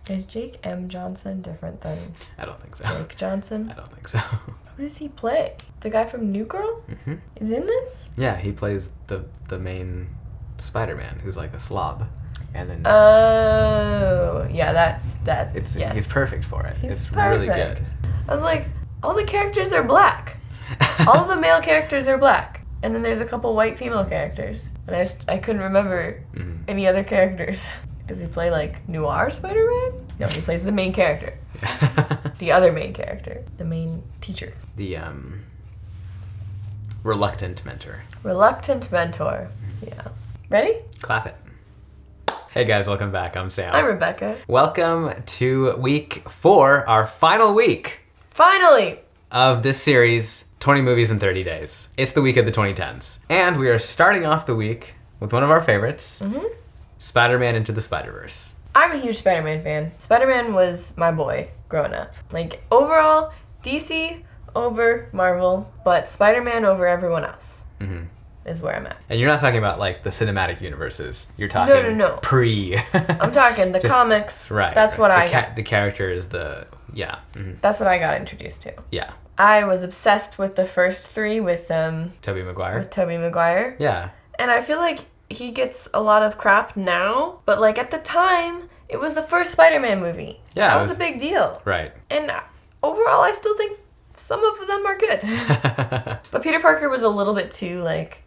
Is Jake M. Johnson different than I don't think so. Jake Johnson? I don't think so. Who does he play? The guy from New Girl? Mm-hmm. Is in this? Yeah, he plays the main Spider-Man, who's like a slob. And then Oh, yeah, that's yes. he's perfect for it. He's it's perfect. really good. I was like, all the characters are black. All of the male characters are black. And then there's a couple white female characters. And I couldn't remember any other characters. Does he play like noir Spider-Man? No, he plays the main character. The other main character. The main teacher. The reluctant mentor. Reluctant mentor. Yeah. Ready? Clap it. Hey guys, welcome back. I'm Sam. I'm Rebecca. Welcome to week 4, our final week Finally! of this series, 20 Movies in 30 Days. It's the week of the 2010s. And we are starting off the week with one of our favorites, Spider-Man Into the Spider-Verse. I'm a huge Spider-Man fan. Spider-Man was my boy growing up. Like, overall, DC over Marvel, but Spider-Man over everyone else is where I'm at. And you're not talking about like the cinematic universes. You're talking No. pre. I'm talking the comics. Right. That's what I got. The character is the, yeah. That's what I got introduced to. Yeah. I was obsessed with the first 3 with Tobey Maguire. Tobey Maguire. Yeah. And I feel like he gets a lot of crap now, but like at the time, it was the first Spider-Man movie. Yeah. That was a big deal. Right. And overall, I still think some of them are good. But Peter Parker was a little bit too, like...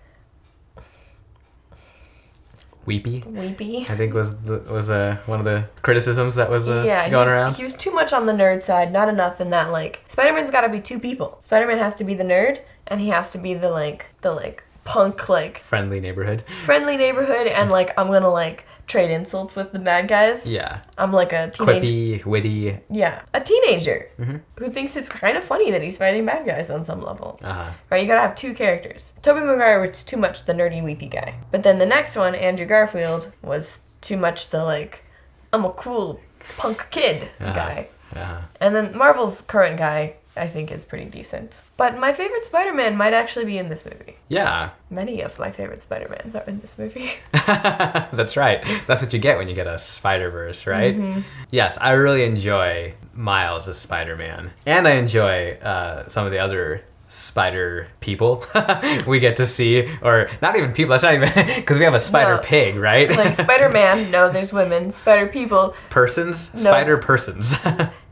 Weepy, weepy. I think was one of the criticisms that was going around. He was too much on the nerd side, not enough in that, like... Spider-Man's gotta be 2 people. Spider-Man has to be the nerd, and he has to be the punk, like... Friendly neighborhood, and, like, I'm gonna, like, trade insults with the bad guys. Yeah. I'm, like, a teenage... Quippy, witty. Yeah. A teenager who thinks it's kind of funny that he's fighting bad guys on some level. Right? You gotta have 2 characters. Tobey Maguire was too much the nerdy, weepy guy. But then the next one, Andrew Garfield, was too much the, like, I'm a cool punk kid guy. And then Marvel's current guy, I think, is pretty decent. But my favorite Spider-Man might actually be in this movie. Yeah. Many of my favorite Spider-Mans are in this movie. That's right. That's what you get when you get a Spider-Verse, right? Yes, I really enjoy Miles as Spider-Man. And I enjoy some of the other spider people we get to see, or not even people, that's not even, because we have a spider pig, right? Like Spider-Man, no, there's women. Spider people. Persons? No. Spider persons.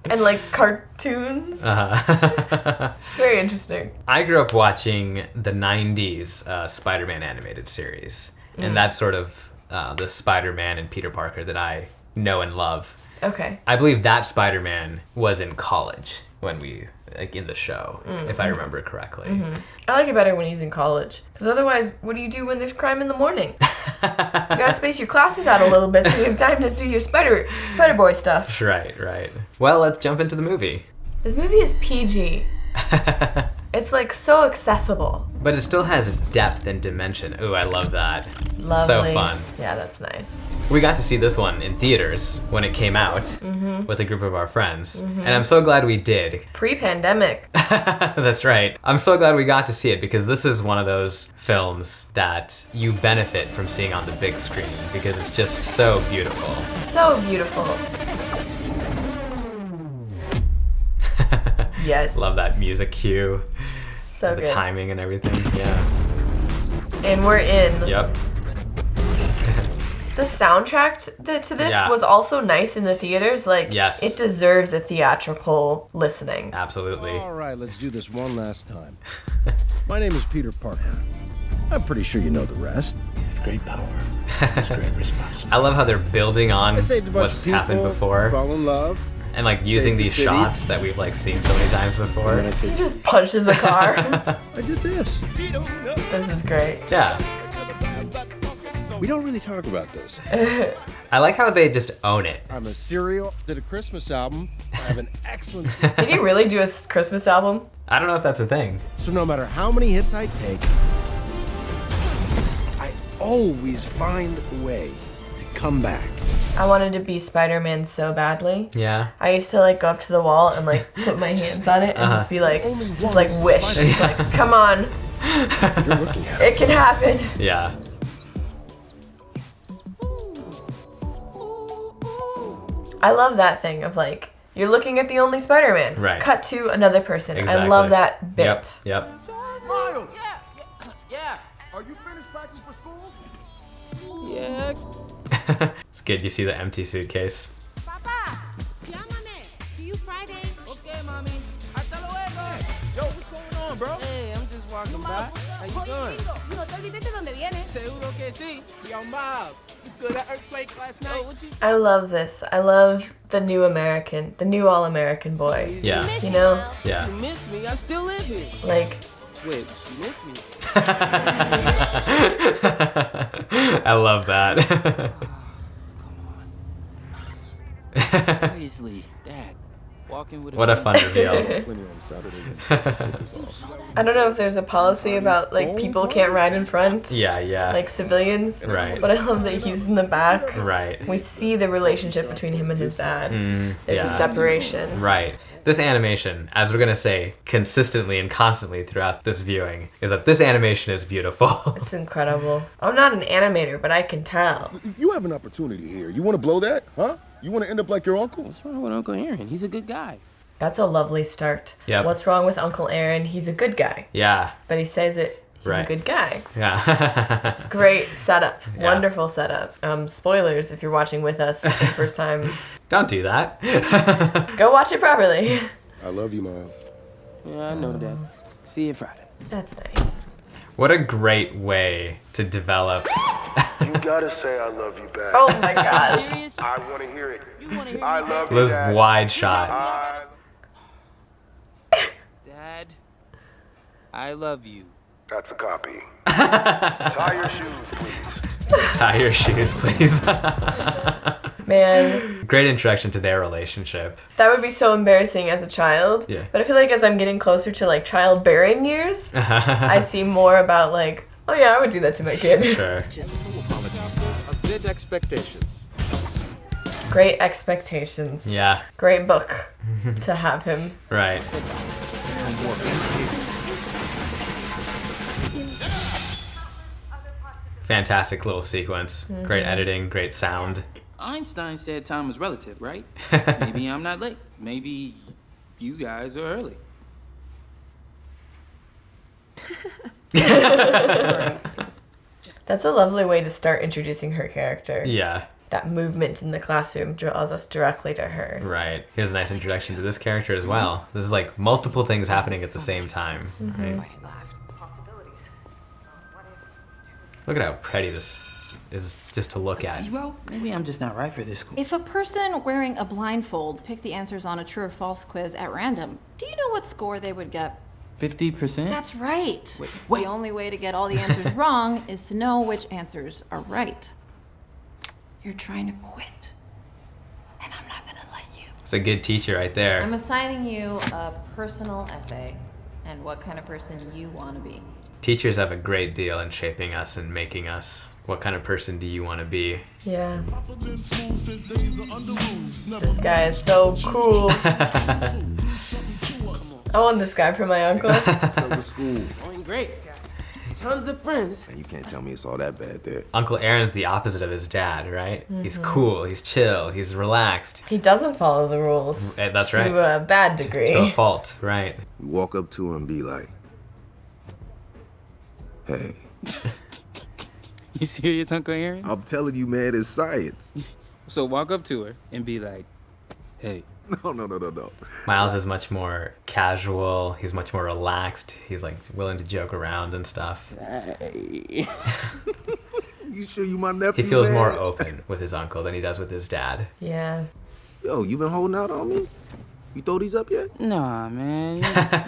And like cartoons. It's very interesting. I grew up watching the 90s Spider-Man animated series. And that's sort of the Spider-Man and Peter Parker that I know and love. Okay. I believe that Spider-Man was in college when we, like, in the show, if I remember correctly. I like it better when he's in college. Because otherwise, what do you do when there's crime in the morning? You gotta space your classes out a little bit so you have time to do your Spider-Boy stuff. Right. Well, let's jump into the movie. This movie is PG. It's like so accessible. But it still has depth and dimension. Ooh, I love that. Lovely. So fun. Yeah, that's nice. We got to see this one in theaters when it came out with a group of our friends. And I'm so glad we did. Pre-pandemic. That's right. I'm so glad we got to see it because this is one of those films that you benefit from seeing on the big screen because it's just so beautiful. So beautiful. Yes. Love that music cue. So the good. Timing and everything. Yeah. And we're in. Yep. The soundtrack to this was also nice in the theaters. Like, yes. It deserves a theatrical listening. Absolutely. All right, let's do this one last time. My name is Peter Parker. I'm pretty sure you know the rest. It's great power. It's great responsibility. I love how they're building on I saved a bunch what's of people, happened before. Fell in love. And like using Saved the these city. shots that we've like seen so many times before. And then I He said, just punches a car. I did this. This is great. Yeah. We don't really talk about this. I like how they just own it. I'm a serial. Did a Christmas album. I have an excellent. Did he really do a Christmas album? I don't know if that's a thing. So no matter how many hits I take, I always find a way to come back. I wanted to be Spider-Man so badly. Yeah. I used to like go up to the wall and like put my hands on it and just be like, just like wish. Like, come on. You're looking at It can happen. Yeah. I love that thing of like, you're looking at the only Spider-Man. Right. Cut to another person. Exactly. I love that bit. Yep. Miles! Yeah. Are you finished packing for school? Yeah. It's good you see the empty suitcase. Papa, llámame. See you Friday. Okay, mommy. Hasta luego. Yo, what's going on, bro? Hey, I'm just walking by. How you doing? No te olvides de dónde vienes. Seguro que sí. Yo, Miles. You feel that earthquake last night? What you... I love this. I love the new American, the new all-American boy. Yeah. You know? Yeah. You miss me. I still live here. Like, Wait, you miss me? I love that. Seriously, Dad. Walking with a What a fun reveal. Plenty on Saturday. I don't know if there's a policy about like people can't ride in front. Yeah. Like civilians. Right. But I love that he's in the back. Right. We see the relationship between him and his dad. There's a yeah. separation. Right. This animation, as we're going to say consistently and constantly throughout this viewing, is that this animation is beautiful. It's incredible. I'm not an animator, but I can tell. You have an opportunity here. You want to blow that, huh? You want to end up like your uncle? What's wrong with Uncle Aaron? He's a good guy. That's a lovely start. Yep. What's wrong with Uncle Aaron? He's a good guy. Yeah. But he says it. He's a Right. good guy. Yeah. It's great setup. Yeah. Wonderful setup. Spoilers if you're watching with us for the first time. Don't do that. Go watch it properly. I love you, Miles. Yeah, I know, Dad. See you Friday. That's nice. What a great way to develop. You gotta say I love you back. Oh my gosh. Serious? I wanna hear it. You want to hear I me love say you, This Dad. wide shot. Dad, I love you. That's a copy. Tie your shoes, please. Tie your shoes, please. Man, Great introduction to their relationship. that would be so embarrassing as a child. Yeah. But I feel like as I'm getting closer to like childbearing years, I see more about like, oh yeah, I would do that to my kid. Sure. Good expectations. Great expectations. Yeah. Great book to have him. Right. Fantastic little sequence. Great editing, great sound. Einstein said time is relative, right? Maybe I'm not late. Maybe you guys are early. That's a lovely way to start introducing her character. Yeah. That movement in the classroom draws us directly to her. Right. Here's a nice introduction to this character as well. This is like multiple things happening at the same time. Right? Look at how pretty this is just to look at. Zero? Maybe I'm just not right for this school. If a person wearing a blindfold picked the answers on a true or false quiz at random, do you know what score they would get? 50%? That's right. Wait. The only way to get all the answers wrong is to know which answers are right. You're trying to quit, and I'm not gonna let you. It's a good teacher right there. I'm assigning you a personal essay and what kind of person you want to be. Teachers have a great deal in shaping us and making us. What kind of person do you want to be? Yeah. This guy is so cool. I want this guy for my uncle. Go school. Going great. Tons of friends. And you can't tell me it's all that bad there. Uncle Aaron's the opposite of his dad, right? He's cool, he's chill, he's relaxed. He doesn't follow the rules. That's to right. To a bad degree. To a fault, right. You walk up to her and be like, hey. You serious, Uncle Aaron? I'm telling you, man, it's science. So walk up to her and be like, hey. No. Miles is much more casual, he's much more relaxed, he's like willing to joke around and stuff. Hey. You sure you my nephew, He feels man? more open with his uncle than he does with his dad. Yeah. Yo, you been holding out on me? You throw these up yet? Nah, man.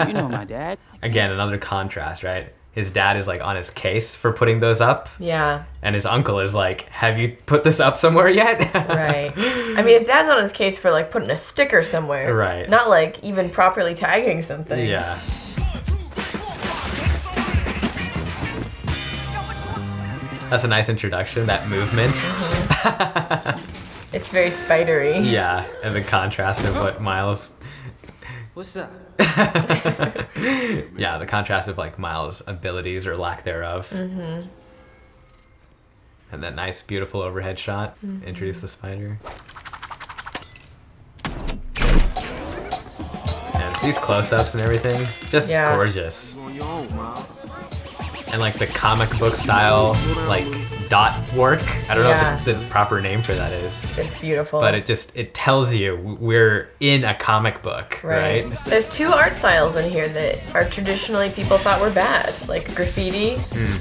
You know my dad. Again, another contrast, right? His dad is like on his case for putting those up, Yeah. and his uncle is like, have you put this up somewhere yet? Right. I mean, his dad's on his case for like putting a sticker somewhere. Right. Not like even properly tagging something. Yeah. That's a nice introduction, that movement. It's very spidery. Yeah, and the contrast of what Miles... What's up? Yeah, the contrast of like Miles' abilities or lack thereof. And that nice, beautiful overhead shot. Introduce the spider. These close-ups and everything, just Yeah. gorgeous. And like the comic book style, like dot work. I don't know if the proper name for that is. It's beautiful. But it tells you we're in a comic book, right? There's 2 art styles in here that are traditionally people thought were bad, like graffiti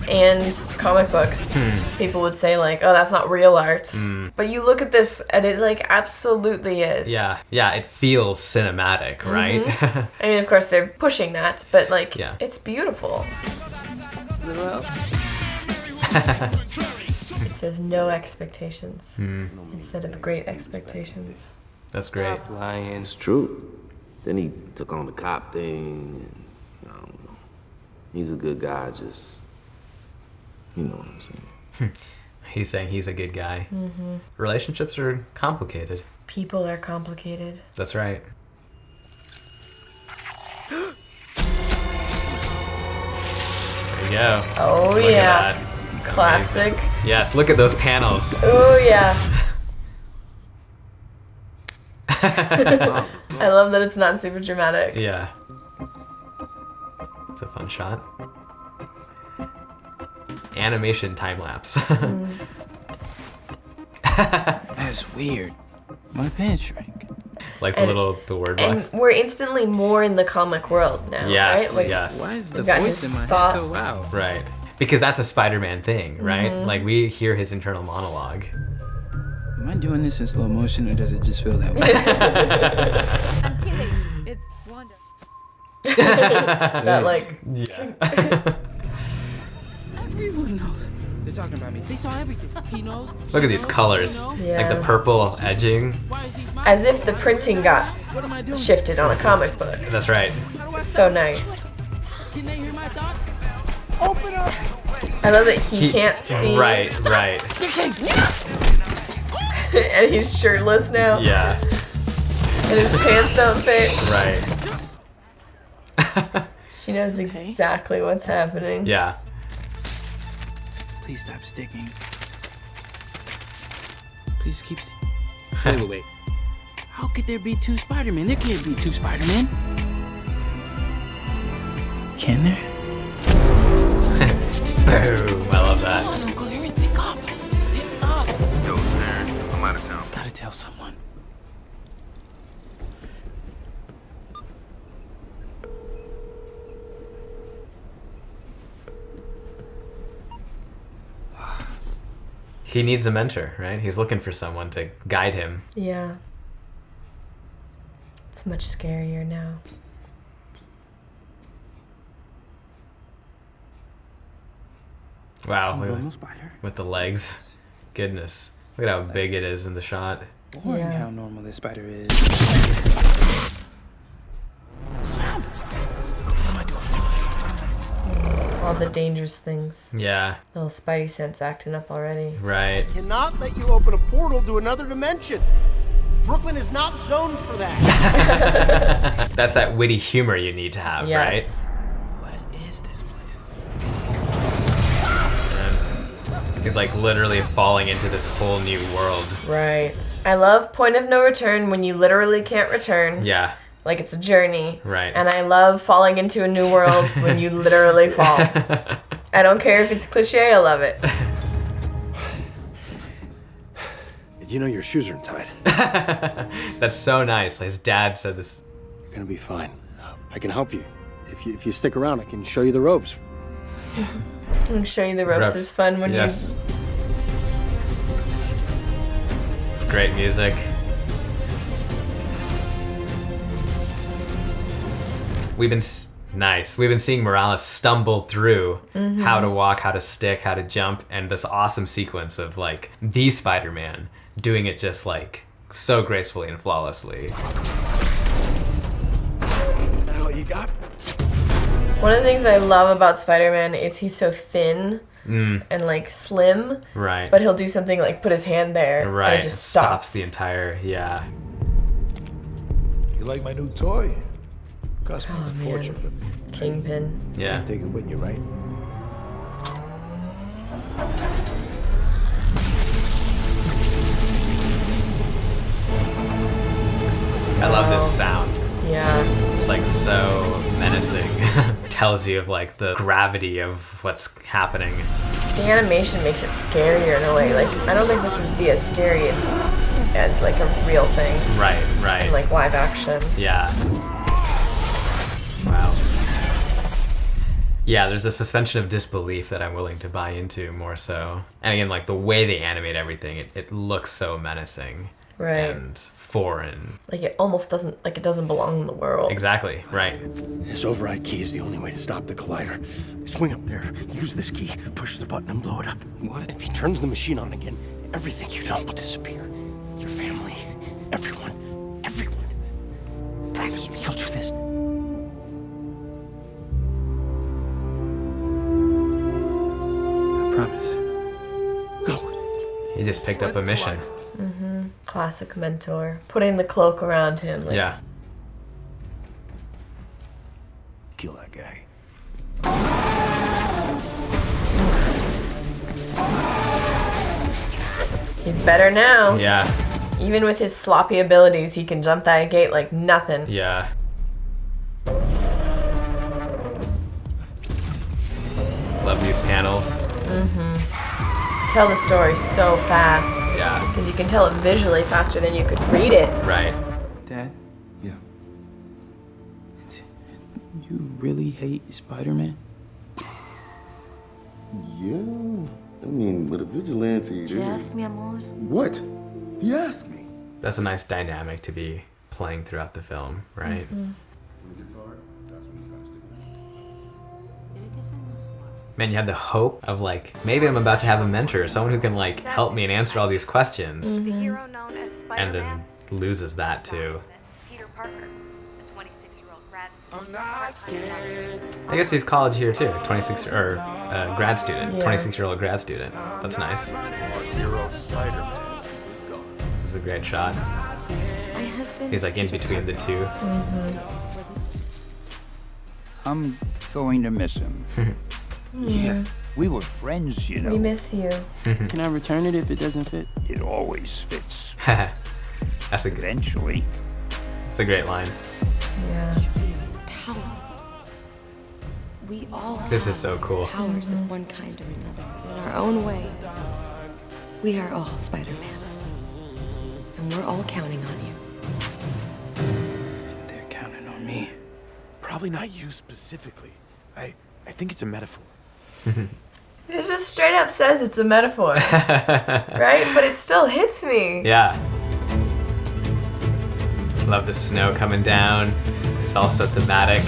and comic books. People would say like, oh, that's not real art. But you look at this and it like absolutely is. Yeah, it feels cinematic, right? I mean, of course they're pushing that, but like, Yeah. it's beautiful. It says no expectations instead of great expectations. That's great. Lying, it's true. Then he took on the cop thing. And, I don't know. He's a good guy, just, you know what I'm saying. He's saying he's a good guy. Relationships are complicated. People are complicated. That's right. There you go. Oh, Look yeah. at that. Classic. Amazing. Yes, look at those panels. Oh, yeah. I love that it's not super dramatic. Yeah. It's a fun shot. Animation time lapse. That's weird. My pants shrank. Like And- the word box. And we're instantly more in the comic world now, Yes, right? Like, yes. Why is the we've got voice his in my head thought. so loud? Right. Because that's a Spider-Man thing, right? Like we hear his internal monologue. Am I doing this in slow motion or does it just feel that way? I'm kidding. It's Wanda. That like, Yeah. Everyone knows. They're talking about me. They saw everything. He knows. Look at these colors. Yeah. Like the purple edging. Why is he smiling? as if the printing got What am I doing? shifted on a comic book. That's right. It's so nice. Can they hear my thoughts? I love that he can't see. Right. And he's shirtless now. Yeah. And his pants don't fit. Right. She knows exactly what's happening. Yeah. Please stop sticking. Please keep sticking. Wait. How could there be 2 Spider-Men? There can't be 2 Spider-Men. Can there? Boom. I love that. Come on, Uncle Aaron, pick up. Pick up. Yo, Aaron, I'm out of town. Gotta tell someone. He needs a mentor, right? He's looking for someone to guide him. Yeah. It's much scarier now. Wow. Look at Normal spider. with the legs. Goodness. Look at how big it is in the shot. Boring Yeah. how normal this spider is. All the dangerous things. Yeah. Little Spidey sense acting up already. Right. Cannot let you open a portal to another dimension. Brooklyn is not zoned for that. That's that witty humor you need to have, Yes. What is this place? right? And he's like literally falling into this whole new world. Right. I love point of no return when you literally can't return. Yeah. Like it's a journey. Right. And I love falling into a new world when you literally fall. I don't care if it's cliche, I love it. Did you know your shoes are untied? That's so nice. His dad said this. You're gonna be fine. I can help you. If you stick around, I can show you the ropes. I can show you the ropes is fun when Yes. It's great music. We've been seeing Morales stumble through how to walk, how to stick, how to jump, and this awesome sequence of like the Spider-Man doing it just like so gracefully and flawlessly. That all you got? One of the things I love about Spider-Man is he's so thin and like slim. Right. But he'll do something like put his hand there Right. and it just stops. the entire, yeah. You like my new toy? Cost me Oh, a man. fortune, but Kingpin. Yeah. take it with you, right? I love this sound. Yeah. It's like so menacing. Tells you of like the gravity of what's happening. The animation makes it scarier in a way. Like, I don't think this would be as scary as like a real thing. Right, right. Like live action. Yeah. Wow. Yeah, there's a suspension of disbelief that I'm willing to buy into more so. And again, like the way they animate everything, it looks so menacing. Right. And foreign. Like it almost doesn't, like it doesn't belong in the world. Exactly, right. This override key is the only way to stop the collider. Swing up there, use this key, push the button and blow it up. What? If he turns the machine on again, everything you know will disappear. Your family, everyone. Promise me you'll do this. I promise. Go. He just picked up a mission. Mm-hmm. Classic mentor. Putting the cloak around him. Like, yeah. Kill that guy. He's better now. Yeah. Even with his sloppy abilities, he can jump that gate like nothing. Yeah. Love these panels. Mm-hmm. Tell the story so fast. Yeah. Because you can tell it visually faster than you could read it. Right. Dad? Yeah. You really hate Spider-Man? Yeah. I mean, with a vigilante, Jeff, mi amor. What? He asked me. That's a nice dynamic to be playing throughout the film, right? Mm-hmm. Man, you had the hope of like, maybe I'm about to have a mentor, someone who can like help me and answer all these questions. Mm-hmm. The hero known as Spiderman. And then loses that too. Peter Parker, a 26-year-old grad student. I'm not scared. I guess he's college here too, 26 or grad student, Yeah. 26-year-old grad student. That's nice. Our hero Spider-Man is gone. This is a great shot. My husband. He's like in between the two. I'm going to miss him. Yeah. We were friends, you know. We miss you. Can I return it if it doesn't fit? It always fits. That's a good. Eventually. It's a great line. Yeah. Power. We all This have is so cool. powers of one kind or another. In our own way. We are all Spider-Man. And we're all counting on you. They're counting on me. Probably not you specifically. I think it's a metaphor. It just straight up says it's a metaphor. Right? But it still hits me. Yeah. Love the snow coming down. It's also thematic.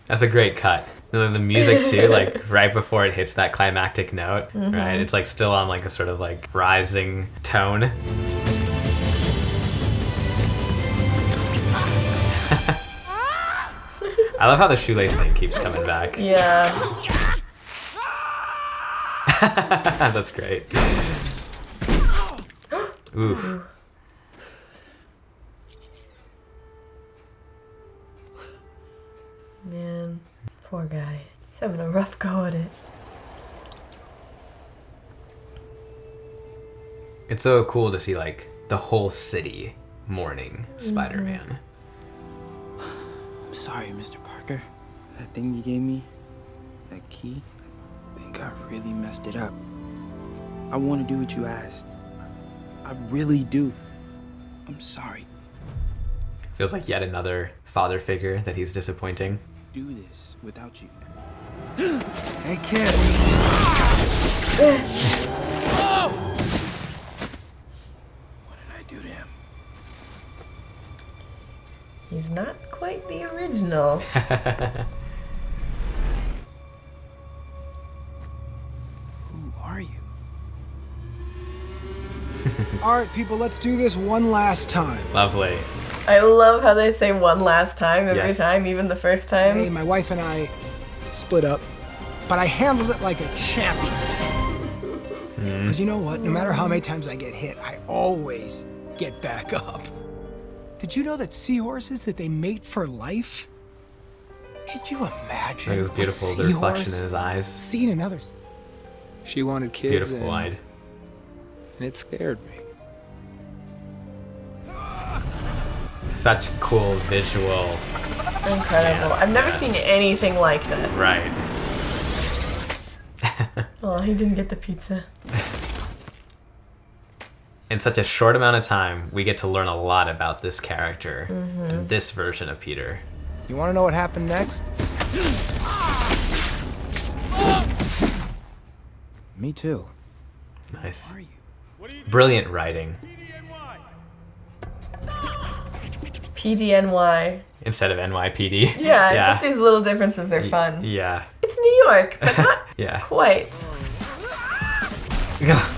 That's a great cut. And then the music too, like right before it hits that climactic note, right? It's like still on like a sort of like rising tone. I love how the shoelace thing keeps coming back. Yeah. That's great. Oof. Man, poor guy. He's having a rough go at it. It's so cool to see like the whole city mourning Spider-Man. I'm sorry, Mr. Parker. That thing you gave me, that key, I think I really messed it up. I want to do what you asked. I really do. I'm sorry. Feels like yet another father figure that he's disappointing. Do this without you. Hey, kid. What did I do to him? He's not quite the original. Who are you? All right, people, let's do this one last time. Lovely. I love how they say one last time every Yes. time, even the first time. Hey, my wife and I split up, but I handled it like a champion. Because you know what? No matter how many times I get hit, I always get back up. Did you know that seahorses, that they mate for life? Could you imagine? It was beautiful, a the reflection seahorse in his eyes. seeing another She wanted kids. Beautiful wide. And it scared me. Such cool visual. Incredible. I've never seen anything like this. Right. Oh, he didn't get the pizza. In such a short amount of time, we get to learn a lot about this character and this version of Peter. You want to know what happened next? Me too. Nice. Brilliant writing. PDNY. Instead of NYPD. Yeah, just these little differences are fun. Yeah. It's New York, but not Yeah. quite.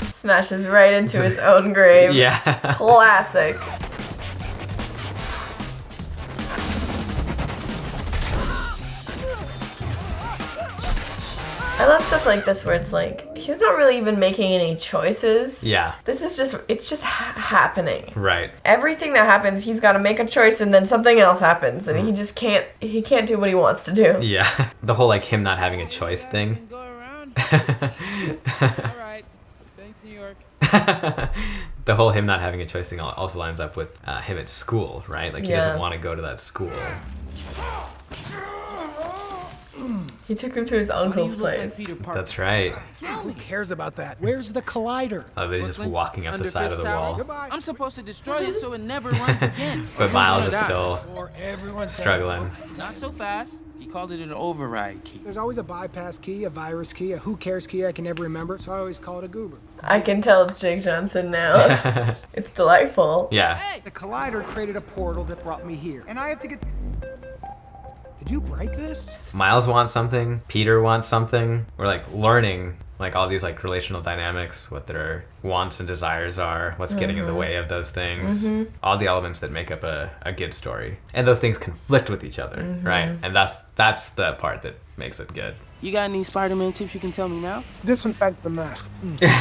Smashes right into his own grave. Yeah. Classic. I love stuff like this where it's like, he's not really even making any choices. Yeah. This is just, it's just happening. Right. Everything that happens, he's got to make a choice and then something else happens and he just can't do what he wants to do. Yeah. The whole like him not having a choice thing. Alright. Thanks, New York. The whole him not having a choice thing also lines up with him at school, right? Like he doesn't want to go to that school. He took him to his uncle's place. That's right. Who cares about that? Where's the collider? Oh, he's just walking up the side of the wall. I'm supposed to destroy it so it never runs again. But Miles is still struggling. Not so fast. He called it an override key. There's always a bypass key, a virus key, a who cares key I can never remember, so I always call it a goober. I can tell it's Jake Johnson now. It's delightful. Yeah. Hey, the collider created a portal that brought me here, and I have to get... Did you break this? Miles wants something. Peter wants something. We're like learning like all these like relational dynamics, what their wants and desires are, what's getting in the way of those things, all the elements that make up a good story. And those things conflict with each other, right? And that's the part that makes it good. You got any Spider-Man tips you can tell me now? Disinfect the mask.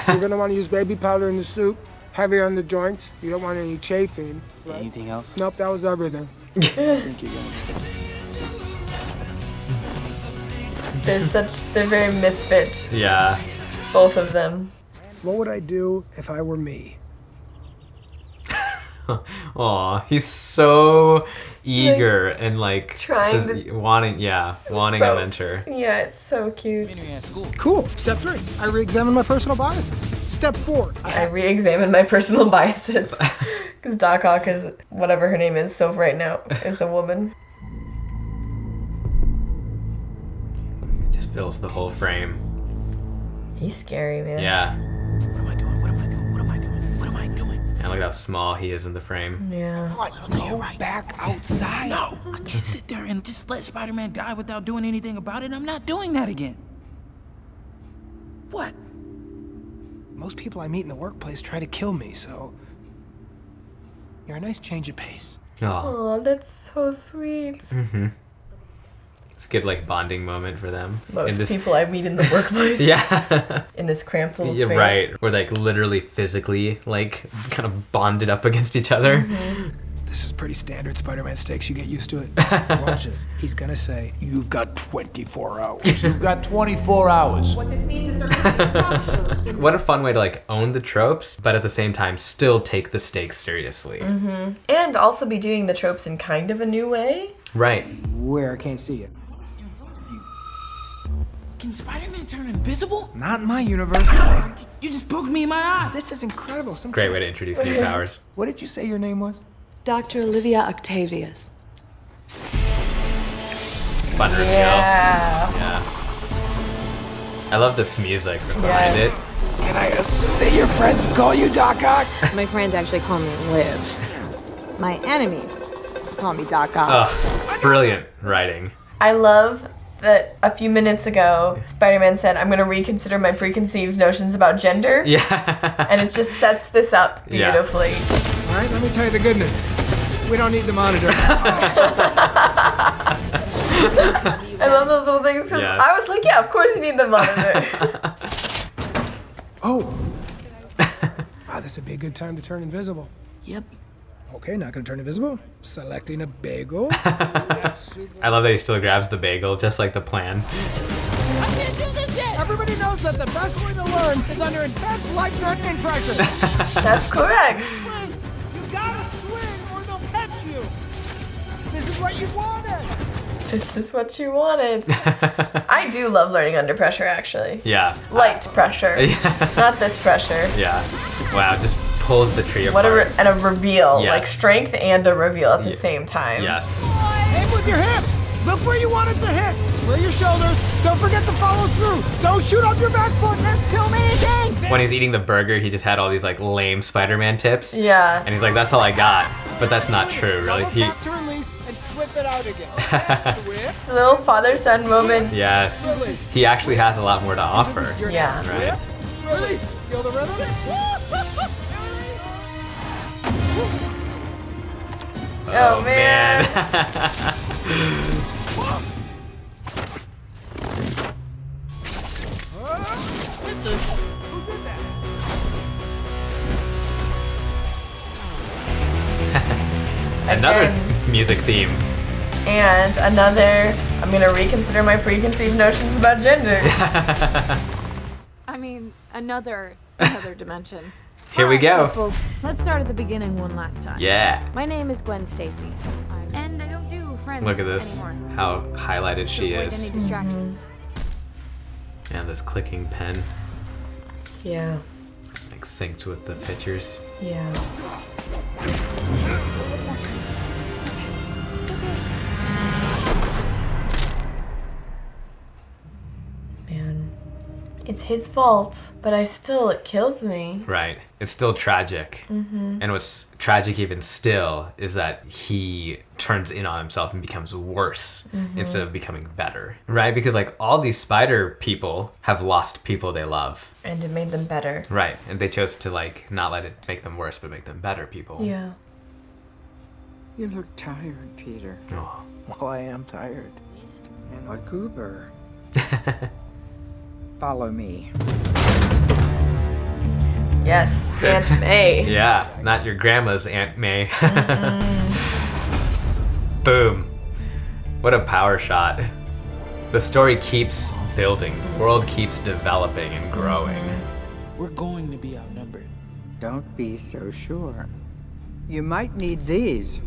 You're gonna want to use baby powder in the soup, heavy on the joints. You don't want any chafing. Right? Anything else? Nope, that was everything. I think you're gonna... They're very misfit. Yeah. Both of them. What would I do if I were me? Aw, he's so eager and like trying wanting a mentor. Yeah, it's so cute. Cool. Step 3, I re-examine my personal biases. Step 4, I re-examine my personal biases. Because Doc Ock is, whatever her name is, so right now, is a woman. It just fills the whole frame. He's scary, man. Yeah. What am I doing? What am I doing? What am I doing? What am I doing? And look at how small he is in the frame. Yeah. Go back outside. No, I can't sit there and just let Spider-Man die without doing anything about it. I'm not doing that again. What? Most people I meet in the workplace try to kill me, so... You're a nice change of pace. Oh, that's so sweet. Mm-hmm. It's a good like bonding moment for them. Most people I meet in the workplace. Yeah. In this cramped little space. Right. We're like literally physically like kind of bonded up against each other. This is pretty standard Spider-Man stakes. You get used to it. Watch this. He's gonna say, "You've got 24 hours." You've got 24 hours. What this means is certainly What a fun way to like own the tropes, but at the same time still take the stakes seriously. And also be doing the tropes in kind of a new way. Right. Where I can't see it. Can Spider-Man turn invisible? Not in my universe. You just poked me in my eye. This is incredible. Great way to introduce new powers. What did you say your name was? Dr. Olivia Octavius. Fun reveal. Yeah. I love this music behind it. Can I assume that your friends call you Doc Ock? My friends actually call me Liv. My enemies call me Doc Ock. Ugh, brilliant writing. I love that a few minutes ago, Spider-Man said, I'm going to reconsider my preconceived notions about gender. Yeah. And it just sets this up beautifully. All right, let me tell you the good news. We don't need the monitor. I love those little things because I was like, yeah, of course you need the monitor. Oh. Wow, this would be a good time to turn invisible. Yep. Okay, not gonna turn invisible. Selecting a bagel. I love that he still grabs the bagel, just like the plan. I can't do this yet! Everybody knows us that the best way to learn is under intense life-threatening pressure. That's correct. Swing! You gotta swing or they'll catch you. This is what you wanted. This is what you wanted. I do love learning under pressure, actually. Yeah. Light pressure. Not this pressure. Yeah. Wow, just pulls the tree apart. And a reveal. Yes. Like strength and a reveal at the same time. Yes. Aim with your hips. Look where you want it to hit. Square your shoulders. Don't forget to follow through. Don't shoot off your back foot. There's too many things. When he's eating the burger, he just had all these like lame Spider-Man tips. Yeah. And he's like, that's all I got. But that's not true, really. Double tap to release and whip it out again. It's a little father-son moment. Yes. He actually has a lot more to offer. Yeah. Right? Release. Feel the rhythm? Oh man. Another music theme. And another, I'm gonna reconsider my preconceived notions about gender. I mean, another dimension. Here we go. People, let's start at the beginning one last time. Yeah. My name is Gwen Stacy, and I don't do friends Look at this. anymore. How highlighted she To avoid is. any distractions. And this clicking pen. Yeah. Like synced with the pictures. Yeah. Man. It's his fault, but it kills me. Right. It's still tragic. Mhm. And what's tragic even still is that he turns in on himself and becomes worse instead of becoming better. Right? Because like all these spider people have lost people they love. And it made them better. Right. And they chose to like not let it make them worse, but make them better people. Yeah. You look tired, Peter. Oh. Well, I am tired. And a goober. Follow me. Yes, Aunt May. Yeah, not your grandma's Aunt May. Boom. What a power shot. The story keeps building. The world keeps developing and growing. We're going to be outnumbered. Don't be so sure. You might need these.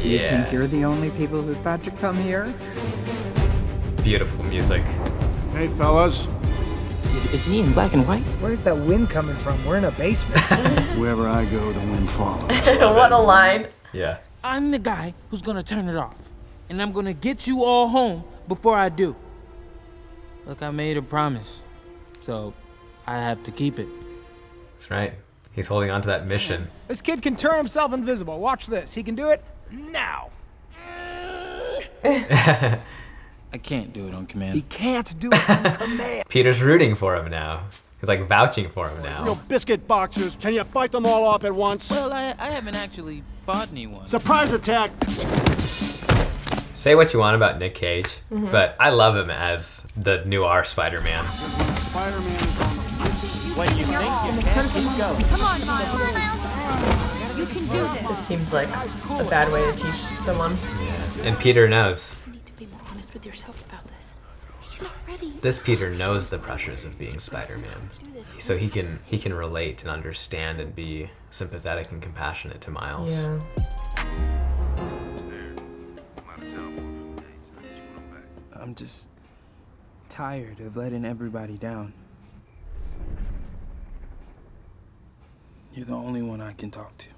You think you're the only people who thought to come here? Beautiful music. Hey, fellas. Is he in black and white? Where's that wind coming from? We're in a basement. Wherever I go, the wind follows. What a line. Yeah. I'm the guy who's gonna turn it off. And I'm gonna get you all home before I do. Look, I made a promise. So I have to keep it. That's right. He's holding on to that mission. This kid can turn himself invisible. Watch this. He can do it now. I can't do it on command. He can't do it on command. Peter's rooting for him now. He's like vouching for him now. Real biscuit boxers. Can you fight them all off at once? Well, I haven't actually fought anyone. Surprise attack! Say what you want about Nick Cage, but I love him as the noir Spider-Man. Spider-Man is on the when you think you can, keep going. Come on, Miles. You can do this. This seems like a bad way to teach someone. And Peter knows. You need to be more honest with yourself about this. He's not ready. This Peter knows the pressures of being Spider-Man. So he can relate and understand and be sympathetic and compassionate to Miles. Yeah. I'm just tired of letting everybody down. You're the only one I can talk to.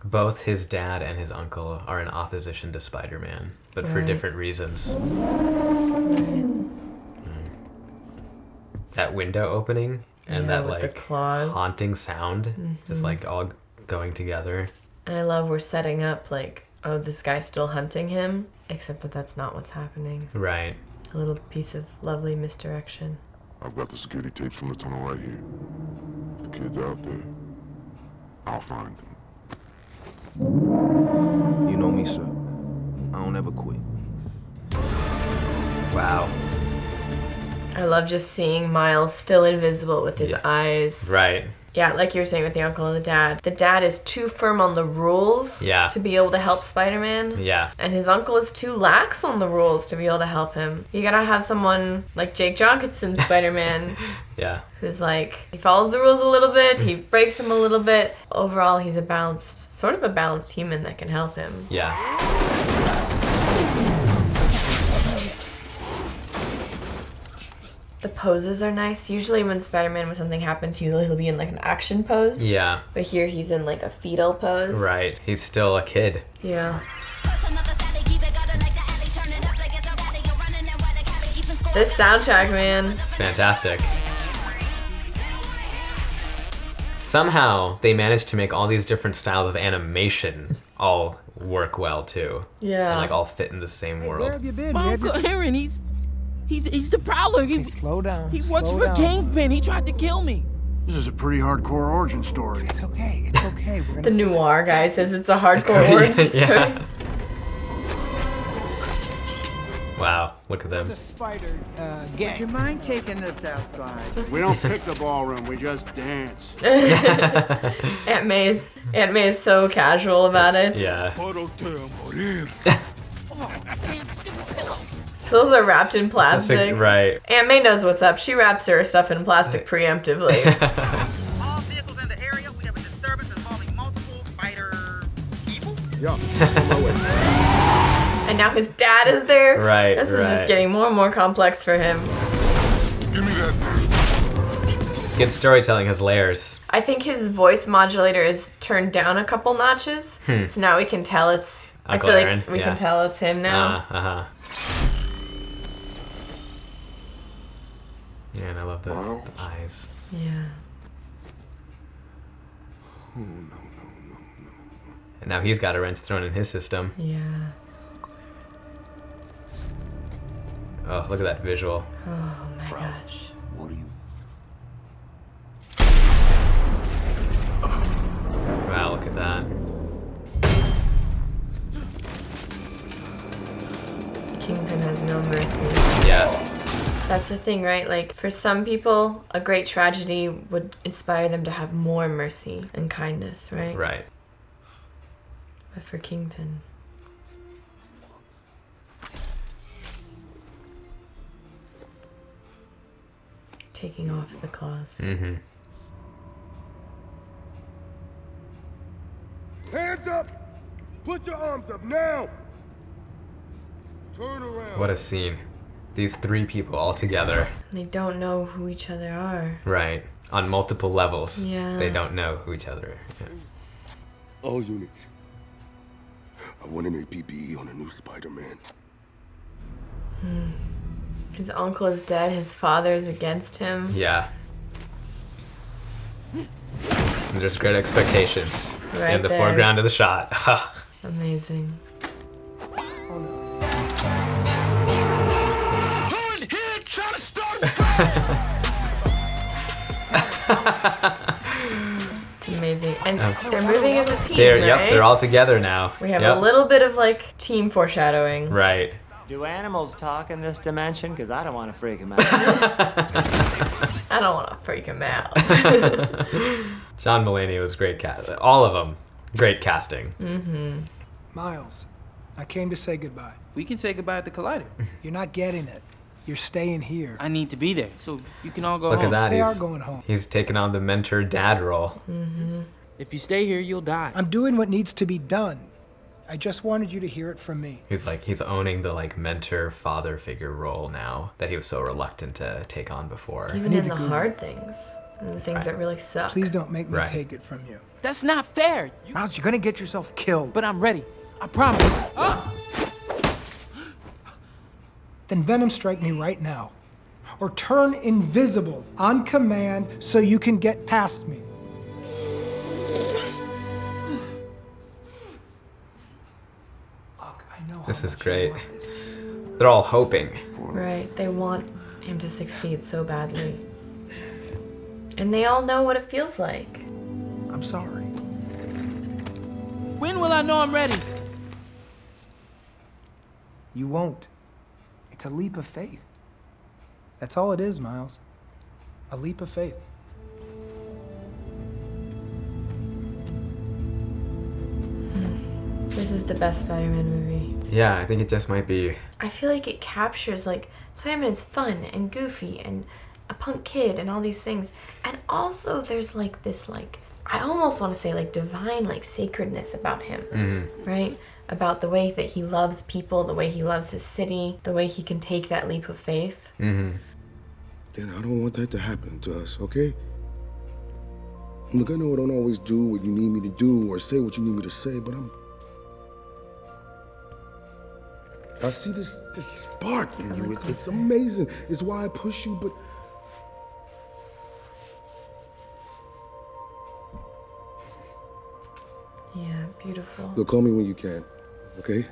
Both his dad and his uncle are in opposition to Spider-Man, but for Right. different reasons. That window opening and Yeah, that with the like claws. haunting sound, just like all going together. And I love we're setting up like, oh, this guy's still hunting him, except that that's not what's happening. Right. A little piece of lovely misdirection. I've got the security tapes from the tunnel right here. If the kid's out there, I'll find them. You know me, sir. I don't ever quit. Wow. I love just seeing Miles still invisible with his eyes. Right. Yeah, like you were saying with the uncle and the dad. The dad is too firm on the rules to be able to help Spider-Man. Yeah. And his uncle is too lax on the rules to be able to help him. You gotta have someone like Jake Johnson's Spider-Man. Yeah. Who's like, he follows the rules a little bit, he breaks them a little bit. Overall, he's a balanced human that can help him. Yeah. The poses are nice. Usually when Spider-Man, when something happens, he'll be in like an action pose. Yeah. But here he's in like a fetal pose. Right. He's still a kid. Yeah. This soundtrack, man. It's fantastic. Somehow they managed to make all these different styles of animation all work well too. Yeah. And like all fit in the same world. Where have you been? My Uncle Aaron, he's the Prowler. Slow down. He works for Kingpin. He tried to kill me. This is a pretty hardcore origin story. It's okay. It's okay. We're The noir guy says it's a hardcore origin story. Wow, look at them. The spider gang. Would you mind taking this outside? We don't pick the ballroom, we just dance. Aunt May is so casual about it. Yeah. Pillows are wrapped in plastic. Right. Aunt May knows what's up. She wraps her stuff in plastic preemptively. All vehicles in the area, we have a disturbance involving multiple spider people. Yeah. And now his dad is there. Right. This is just getting more and more complex for him. Give me that. Good storytelling has layers. I think his voice modulator is turned down a couple notches. So now we can tell it's Uncle I feel Aaron, like we can tell it's him now. Yeah, and I love the eyes. Yeah. Oh, no. And now he's got a wrench thrown in his system. Yeah. Oh, look at that visual. Oh my gosh. What are you? Wow, look at that. Kingpin has no mercy. Yeah. That's the thing, right? Like, for some people, a great tragedy would inspire them to have more mercy and kindness, right? Right. But for Kingpin... taking off the claws. Mm-hmm. Hands up! Put your arms up now! Turn around. What a scene. These three people all together. They don't know who each other are. Right. On multiple levels. Yeah. They don't know who each other are. Yeah. All units. I want an APB on a new Spider-Man. His uncle is dead, his father is against him. Yeah. And there's great expectations Right in the there. foreground of the shot. Amazing. It's amazing. And they're moving as a team, right? Yep, they're all together now. We have a little bit of like team foreshadowing. Right. Do animals talk in this dimension? Because I don't want to freak them out. I don't want to freak him out. John Mulaney was great cast. All of them, great casting. Mm-hmm. Miles, I came to say goodbye. We can say goodbye at the Collider. You're not getting it. You're staying here. I need to be there, so you can all go Look home. at that. They he's, are going home. He's taken on the mentor dad role. Mm-hmm. If you stay here, you'll die. I'm doing what needs to be done. I just wanted you to hear it from me. He's owning the like mentor father figure role now that he was so reluctant to take on before. Even in the hard things. And the things that really suck. Please don't make me Right. take it from you. That's not fair. Miles, you're gonna get yourself killed. But I'm ready. I promise. Then Venom strike me right now. Or turn invisible on command so you can get past me. This is great. They're all hoping. Right. They want him to succeed so badly. And they all know what it feels like. I'm sorry. When will I know I'm ready? You won't. It's a leap of faith. That's all it is, Miles. A leap of faith. is the best Spider-Man movie. Yeah, I think it just might be. I feel like it captures, like, Spider-Man is fun and goofy and a punk kid and all these things. And also there's, like, this, like, I almost want to say, like, divine, like, sacredness about him, right? About the way that he loves people, the way he loves his city, the way he can take that leap of faith. Then I don't want that to happen to us, okay? Look, I know I don't always do what you need me to do or say what you need me to say, but I see this spark in you. It's amazing. It's why I push you, but Yeah, beautiful. look, call me when you can, okay?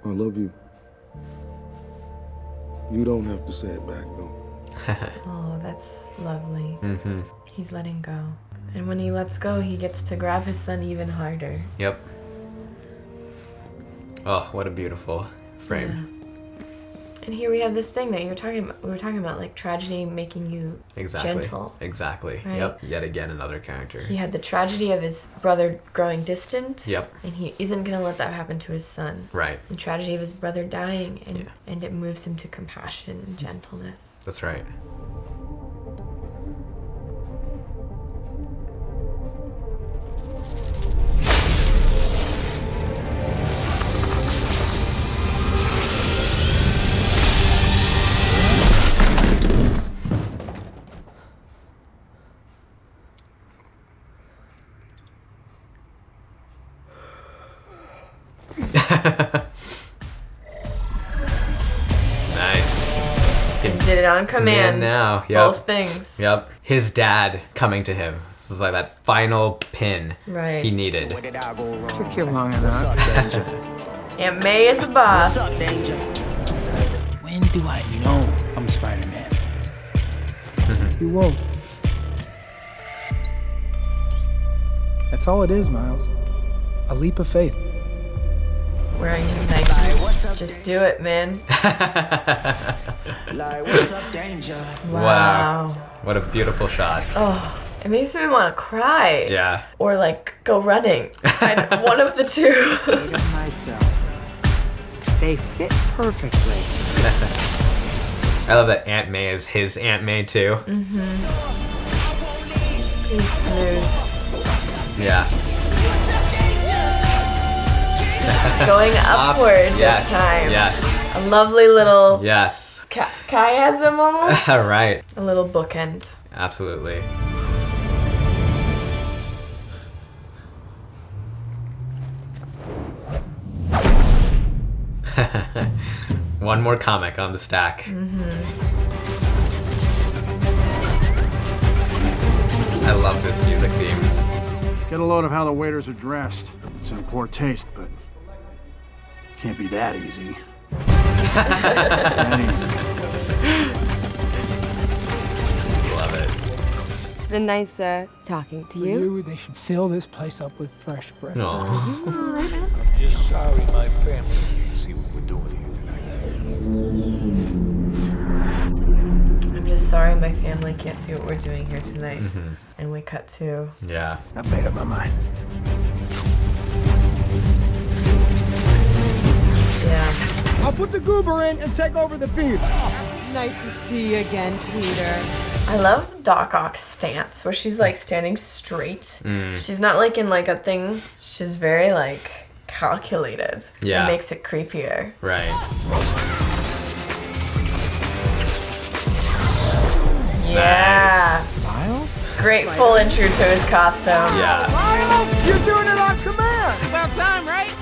I love you. You don't have to say it back, though. Oh, that's lovely. He's letting go. And when he lets go, he gets to grab his son even harder. Yep. Oh, what a beautiful frame. Yeah. And here we have this thing that you're talking about. We were talking about, like, tragedy making you gentle. Exactly. Right? Yep. Yet again, another character. He had the tragedy of his brother growing distant. Yep. And he isn't going to let that happen to his son. Right. The tragedy of his brother dying. And it moves him to compassion and gentleness. That's right. Nice. He did it on command. Now, yep. Both things. Yep. His dad coming to him. This is like that final pin Right. he needed. Took you long enough. Aunt May is a boss. When do I know I'm Spider-Man? You won't. That's all it is, Miles. A leap of faith. Wearing his Nikes. Just do it, man. Wow. What a beautiful shot. Oh, it makes me want to cry. Yeah. Or, like, go running. One of the two. myself. They fit perfectly. I love that Aunt May is his Aunt May too. He's smooth. Yeah. Going upward Yes. this time. Yes. A lovely little Yes. chiasm almost. Right. A little bookend. Absolutely. One more comic on the stack. I love this music theme. Get a load of how the waiters are dressed. It's in poor taste, but can't be that easy. Love it. It's been nice talking to For you. you, they should fill this place up with fresh bread. Aw. I'm just sorry my family can't see what we're doing here tonight. I'm just sorry my family can't see what we're doing here tonight. And we cut to... Yeah. I've made up my mind. Yeah. I'll put the goober in and take over the beef. Nice to see you again, Peter. I love Doc Ock's stance, where she's, like, standing straight. She's not, like, in, like, a thing. She's very, like, calculated. Yeah. It makes it creepier. Right. Yeah. Miles? Great full intro to his costume. Yeah. Miles, you're doing it on command. It's about time, right?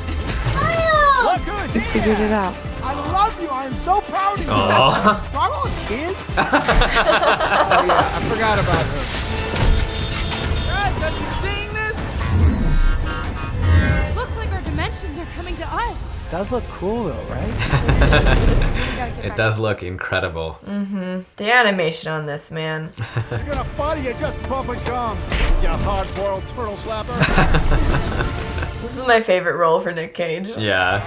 Look who's here. Figured it out. I love you. I'm so proud of you. Aw. Do all the kids? Oh yeah, I forgot about her. Guys, are you seeing this? Looks like our dimensions are coming to us. Does look cool though, right? It does look incredible. The animation on this, man. You're gonna fight, you just bump and gum. You hard-boiled turtle slapper. This is my favorite role for Nick Cage. Yeah.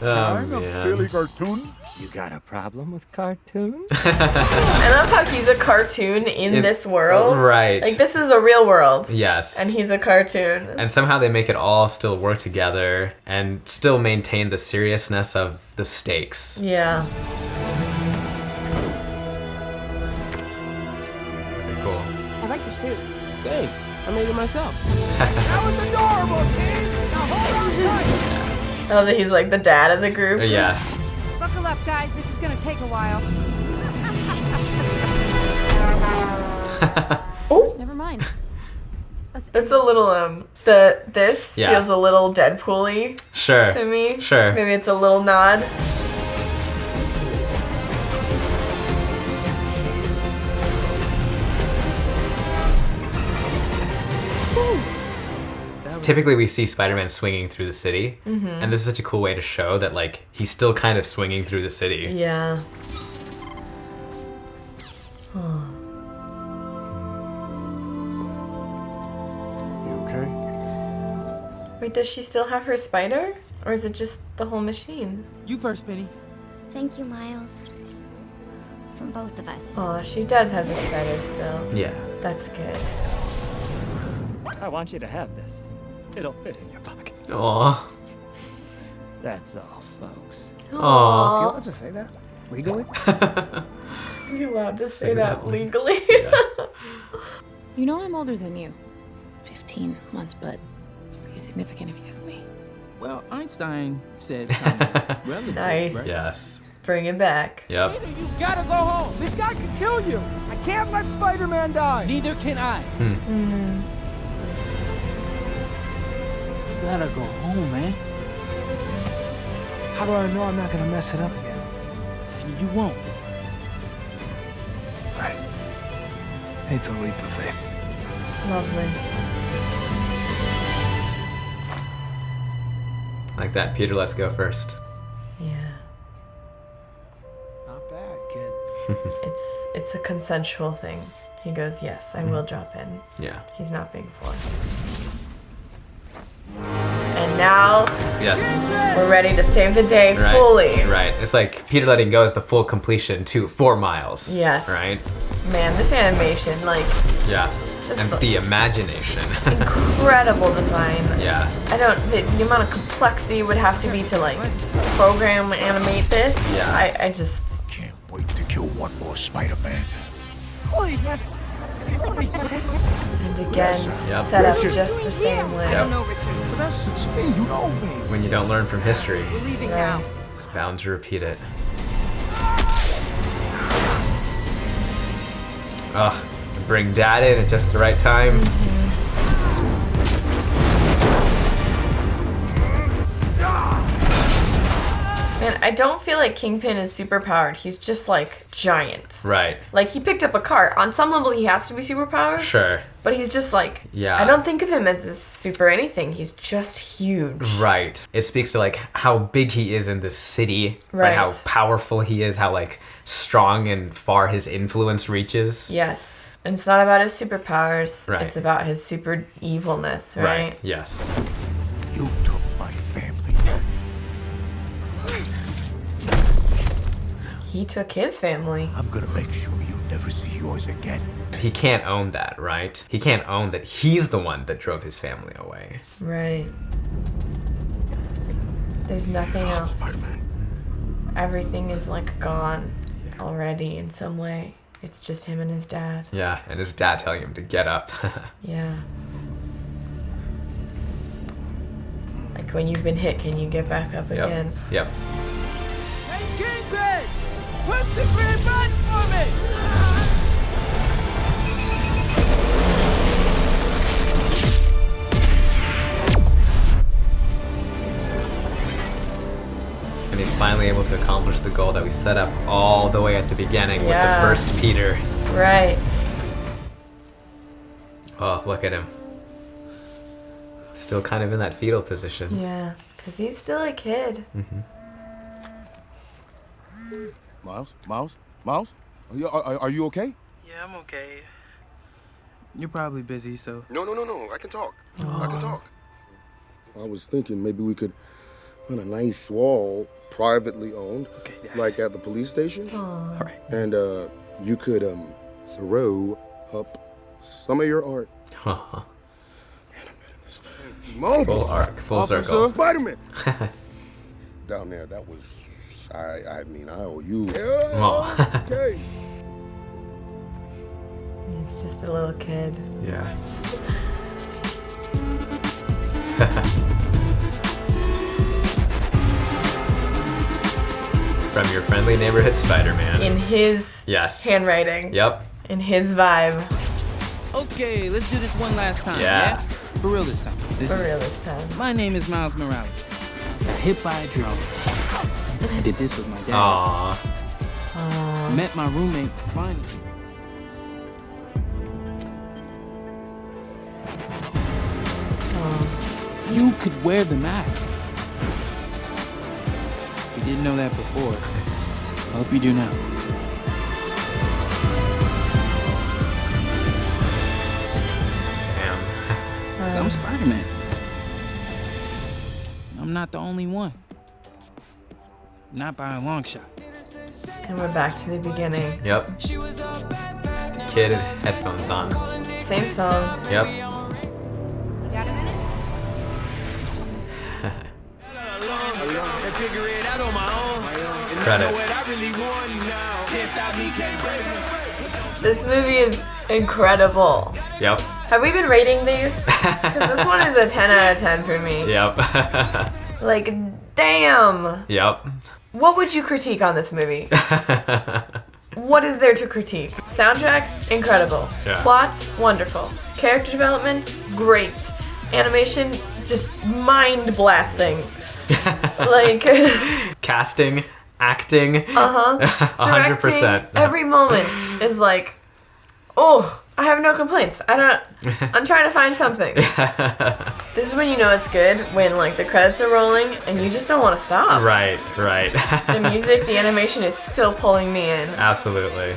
Kind of silly cartoon. You got a problem with cartoons? I love how he's a cartoon in this world. Right. Like, this is a real world. Yes. And he's a cartoon. And somehow they make it all still work together and still maintain the seriousness of the stakes. Yeah. Very cool. I like your suit. Thanks. I made it myself. That was adorable, team! Now hold on tight! I love that he's like the dad of the group. Yeah. Buckle up, guys. This is gonna take a while. Oh, never mind. That's a little this Yeah. feels a little Deadpool-y Sure. to me. Sure. Maybe it's a little nod. Typically we see Spider-Man swinging through the city, Mhm. and this is such a cool way to show that like he's still kind of swinging through the city. Yeah. You okay? Wait, does she still have her spider? Or is it just the whole machine? You first, Penny. Thank you, Miles. From both of us. Oh, she does have the spider still. Yeah. That's good. I want you to have this. It'll fit in your pocket. Aw. That's all, folks. Is he allowed to say that? Legally? Is he allowed to say that legally? You know I'm older than you. 15 months, but it's pretty significant if you ask me. Well, Einstein said time is relative, Nice. right? Yes. Bring it back. Yep. Peter, you gotta go home. This guy could kill you. I can't let Spider-Man die. Neither can I. You gotta go home, man. How do I know I'm not gonna mess it up again? You won't. Right. Hate to leap of faith. Lovely. Like that. Peter, let's go first. Yeah. Not bad, kid. It's a consensual thing. He goes, yes, I will drop in. Yeah. He's not being forced. And now Yes. we're ready to save the day Right. fully. Right. It's like Peter letting go is the full completion to 4 miles. Yes. Right? Man, this animation, like, Yeah. Just and like- the imagination. incredible design. Yeah. I don't, the amount of complexity would have to be to, like, program animate this. Yeah. I just. Can't wait to kill one more Spider-Man. And again, Yep. set up just the same way. Yep. It's me, you know me. When you don't learn from history, Leaving Right. now. it's bound to repeat it. Ugh. Bring Dad in at just the right time. Man, I don't feel like Kingpin is super powered. He's just like giant. Right. Like he picked up a cart. On some level, he has to be super powered. Sure. But he's just like, Yeah. I don't think of him as this super anything. He's just huge. Right. It speaks to like how big he is in this city, Right. How powerful he is, how like strong and far his influence reaches. Yes. And it's not about his superpowers. Right. It's about his super evilness, right? Yes. You took my family. He took his family. I'm gonna make sure you never see yours again. He can't own that, right? He can't own that he's the one that drove his family away. Right. There's nothing else. Everything is like gone already in some way. It's just him and his dad. Yeah, and his dad telling him to get up. Yeah. Like when you've been hit, can you get back up again? Yep. Hey, Kingpin! Push the green button for me! And he's finally able to accomplish the goal that we set up all the way at the beginning with the first Peter. Right. Oh, look at him. Still kind of in that fetal position. Yeah, because he's still a kid. Miles? Are you okay? Yeah, I'm okay. You're probably busy, so. No. I can talk. I can talk. I was thinking maybe we could on a nice wall, privately owned, like at the police station. All right. And you could throw up some of your art. Full arc, full circle. Spiderman. Down there, that was. I mean, I owe you. Oh. Okay. He's just a little kid. Yeah. From your friendly neighborhood Spider-Man. In his yes. handwriting. Yep. In his vibe. Okay, let's do this one last time. Yeah. For real this time. For real this time. My name is Miles Morales. Got hit by a drone. I did this with my dad. Aww. Met my roommate finally. You could wear the mask. If you didn't know that before, I hope you do now. Damn. So I'm Spider-Man. I'm not the only one. Not by a long shot. And we're back to the beginning. Yep. Just a kid with headphones on. Same song. Yep. You got a minute? Credits. This movie is incredible. Yep. Have we been rating these? Because this one is a 10 out of 10 for me. Yep. Like, damn. Yep. What would you critique on this movie? What is there to critique? Soundtrack, incredible. Yeah. Plot, wonderful. Character development, great. Animation, just mind blasting. Like casting, acting. 100%. Directing, every moment is like, oh, I have no complaints. I'm trying to find something. This is when you know it's good, when like the credits are rolling and you just don't want to stop. Right. The music, the animation is still pulling me in. Absolutely.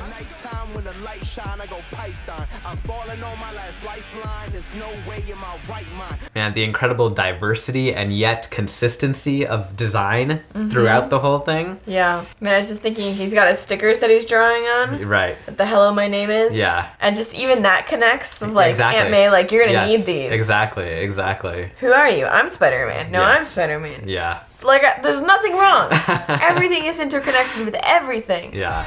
Man, the incredible diversity and yet consistency of design throughout the whole thing. Yeah. I mean, I was just thinking he's got his stickers that he's drawing on. Right. The hello, my name is. Yeah. And just even that connects with like Exactly. Aunt May, like you're gonna need these. Exactly. Who are you? I'm Spider-Man. No, Yes. I'm Spider-Man. Yeah. Like, there's nothing wrong. Everything is interconnected with everything. Yeah.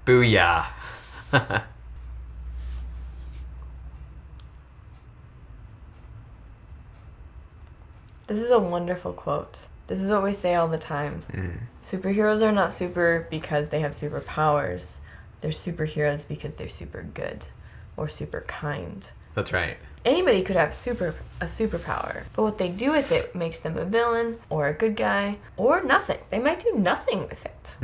Booyah. This is a wonderful quote. This is what we say all the time. Superheroes are not super because they have superpowers. They're superheroes because they're super good or super kind. That's right. Anybody could have a superpower, but what they do with it makes them a villain or a good guy or nothing. They might do nothing with it,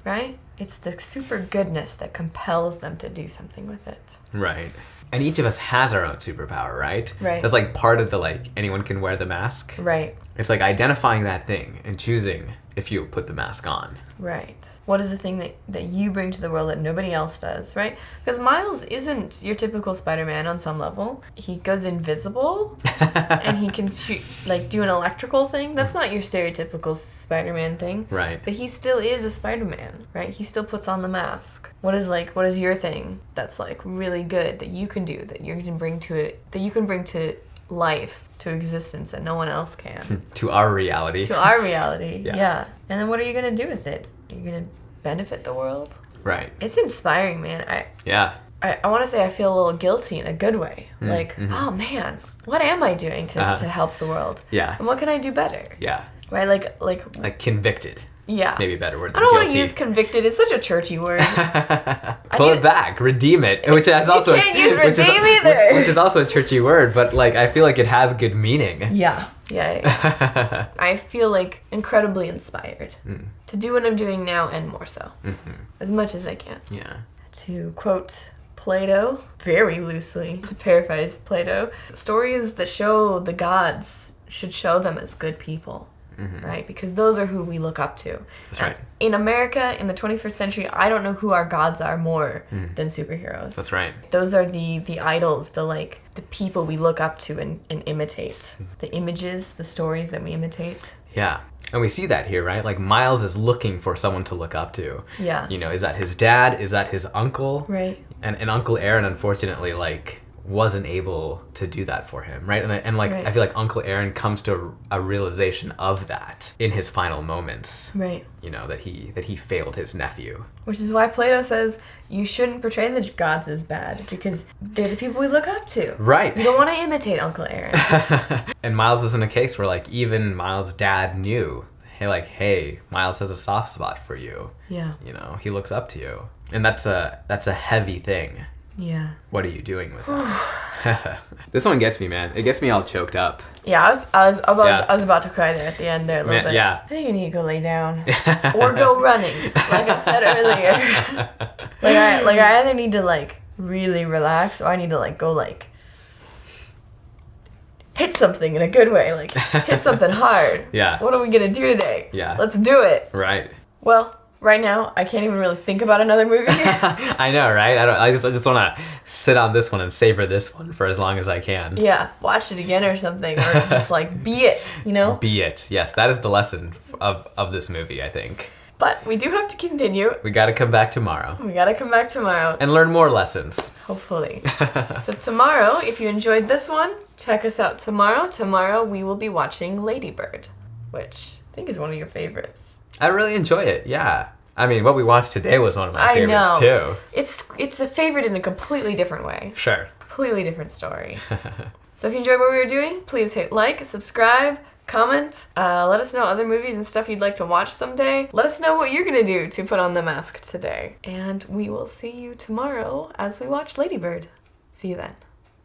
right? It's the super goodness that compels them to do something with it. Right. And each of us has our own superpower, right? Right. That's like part of the like anyone can wear the mask. Right. It's like identifying that thing and choosing if you put the mask on. Right. What is the thing that you bring to the world that nobody else does, right? Because Miles isn't your typical Spider-Man on some level. He goes invisible and he can shoot, like do an electrical thing. That's not your stereotypical Spider-Man thing. Right. But he still is a Spider-Man, right? He still puts on the mask. What is your thing that's like really good that you can do, that you can bring to it, that you can bring to life, to existence that no one else can? To our reality. To our reality, Yeah. yeah. And then what are you going to do with it? You're going to benefit the world? Right. It's inspiring, man. Yeah. I want to say I feel a little guilty in a good way. Like, oh man, what am I doing to help the world? Yeah. And what can I do better? Yeah. Right? Like convicted. Yeah. Maybe a better word I than don't guilty. want to use convicted. It's such a churchy word. Pull it back, redeem it, which has also You can't use redeem either. which is also a churchy word, but like I feel like it has good meaning. Yeah. I feel like incredibly inspired to do what I'm doing now and more so, as much as I can. Yeah. To quote Plato, very loosely, to paraphrase Plato, stories that show the gods should show them as good people. right? Because those are who we look up to. That's right. In America, in the 21st century, I don't know who our gods are more than superheroes. That's right. Those are the idols, the people we look up to and imitate. The images, the stories that we imitate. Yeah. And we see that here, right? Like Miles is looking for someone to look up to. Yeah. You know, is that his dad? Is that his uncle? Right. And Uncle Aaron, unfortunately, like, wasn't able to do that for him, right? And like, Right. I feel like Uncle Aaron comes to a realization of that in his final moments. Right. You know, that he failed his nephew. Which is why Plato says you shouldn't portray the gods as bad, because they're the people we look up to. Right. You don't want to imitate Uncle Aaron. And Miles was in a case where, like, even Miles' dad knew, hey, Miles has a soft spot for you. Yeah. You know, he looks up to you. And that's a heavy thing. Yeah. What are you doing with that? This one gets me, man. It gets me all choked up. Yeah, I was about to cry there at the end there a little bit. Yeah. I think I need to go lay down or go running, like I said earlier. I either need to like really relax or I need to like go like hit something in a good way, like hit something hard. Yeah. What are we gonna do today? Yeah. Let's do it. Right. Well, right now I can't even really think about another movie. I know, right? I just want to sit on this one and savor this one for as long as I can. Yeah, watch it again or something, or just like be it, you know? Be it. Yes, that is the lesson of this movie, I think. But we do have to continue. We got to come back tomorrow. And learn more lessons. Hopefully. So tomorrow, if you enjoyed this one, check us out tomorrow. Tomorrow we will be watching Lady Bird, which I think is one of your favorites. I really enjoy it, yeah. I mean, what we watched today was one of my favorites, too. It's a favorite in a completely different way. Sure. Completely different story. So if you enjoyed what we were doing, please hit like, subscribe, comment. Let us know other movies and stuff you'd like to watch someday. Let us know what you're going to do to put on the mask today. And we will see you tomorrow as we watch Lady Bird. See you then.